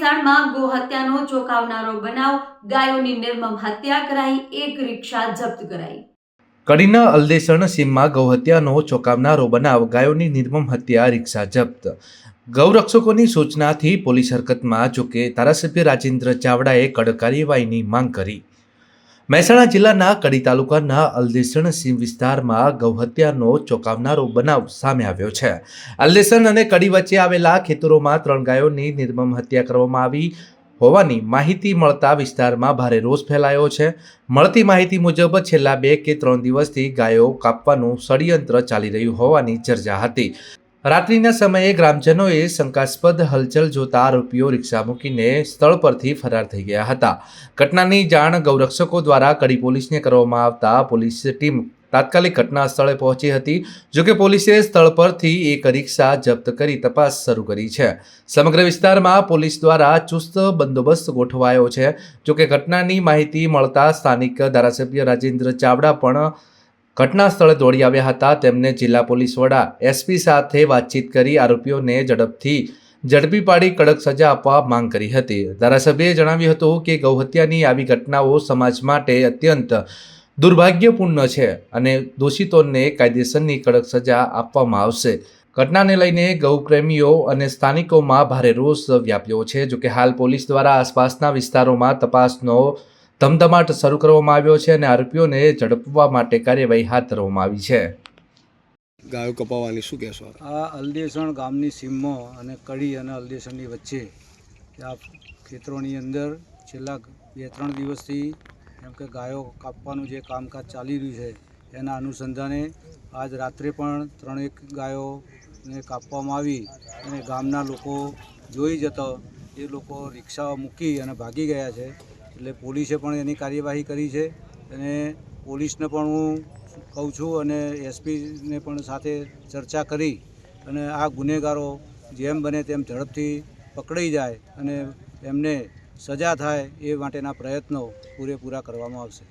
વિસ્તારમાં ગોહત્યાનો ચોંકાવનારો બનાવ, ગાયોની નિર્મમ હત્યા કરાઈ, એક રિક્ષા જપ્ત કરાઈ। કડીના અલદેસણ સીમમાં ગૌહત્યાનો ચોંકાવનારો બનાવ, ગાયોની નિર્મમ હત્યા, રિક્ષા જપ્ત। ગૌરક્ષકોની સૂચનાથી પોલીસ હરકતમાં, જોકે ધારાસભ્ય રાજેન્દ્ર ચાવડાએ કડક કાર્યવાહીની માંગ કરી। મહેસાણા જિલ્લાના કડી તાલુકાના અલદેસણ સીમ વિસ્તારમાં ગૌહત્યાનો ચોંકાવનારો બનાવ સામે આવ્યો છે। અલદેસણ અને કડી વચ્ચે આવેલા ખેતરોમાં 3 ગાયોની નિર્મમ હત્યા કરવામાં આવી હોવાની માહિતી મળતા વિસ્તારમાં ભારે રોષ ફેલાયો છે। મળતી માહિતી મુજબ છેલ્લા 2 કે 3 દિવસથી ગાયો કાપવાનું ષડયંત્ર ચાલી રહ્યું હોવાની ચર્ચા હતી। રાત્રિના સમયે ગ્રામજનોએ શંકાસ્પદ હલચલ જોતા આરોપીઓ રિક્ષા મૂકીને સ્થળ પરથી ફરાર થઈ ગયા હતા। ઘટનાની જાણ ગૌરક્ષકો દ્વારા કડી પોલીસને કરવામાં આવતા પોલીસ ટીમ તાત્કાલિક ઘટના સ્થળે પહોંચી હતી। જોકે પોલીસે સ્થળ પરથી એક રિક્ષા જપ્ત કરી તપાસ શરૂ કરી છે। સમગ્ર વિસ્તારમાં પોલીસ દ્વારા ચુસ્ત બંદોબસ્ત ગોઠવાયો છે। જોકે ઘટનાની માહિતી મળતા સ્થાનિક ધારાસભ્ય રાજેન્દ્ર ચાવડા પણ ઘટના સ્થળે દોડી આવ્યા હતા। તેમને જિલ્લા પોલીસ વડા એસપી સાથે વાતચીત કરી આરોપીઓને ઝડપી પાડી કડક સજા આપવા માંગ કરી હતી। ધારાસભ્યએ જણાવ્યું હતું કે ગૌહત્યાની આવી ઘટનાઓ સમાજ માટે અત્યંત દુર્ભાગ્યપૂર્ણ છે અને દોષિતોને કાયદેસરની કડક સજા આપવામાં આવશે। ઘટનાને લઈને ગૌપ્રેમીઓ અને સ્થાનિકોમાં ભારે રોષ વ્યાપ્યો છે। જોકે હાલ પોલીસ દ્વારા આસપાસના વિસ્તારોમાં તપાસનો ધમધમાટ શરૂ કરવામાં આવ્યો છે અને આરોપીઓને ઝડપવા માટે કાર્યવાહી હાથ ધરવામાં આવી છે। ગાયો કપાવવાની શું કહેશો? આ અલદેસણ ગામની સીમમાં અને કડી અને અલદેસણની વચ્ચે આ ખેતરોની અંદર છેલ્લા 2-3 દિવસથી એમ કે ગાયો કાપવાનું જે કામકાજ ચાલી રહ્યું છે એના અનુસંધાને આજ રાત્રે પણ 3 ગાયોને કાપવામાં આવી અને ગામના લોકો જોઈ જતો એ લોકો રિક્ષાઓ મૂકી અને ભાગી ગયા છે। એટલે પોલીસે પણ એની કાર્યવાહી કરી છે અને પોલીસને પણ હું કહું છું અને એસપીને પણ સાથે ચર્ચા કરી અને આ ગુનેગારો જેમ બને તેમ ઝડપથી પકડાઈ જાય અને એમને સજા થાય એ માટેના પ્રયત્નો પૂરેપૂરા કરવામાં આવશે।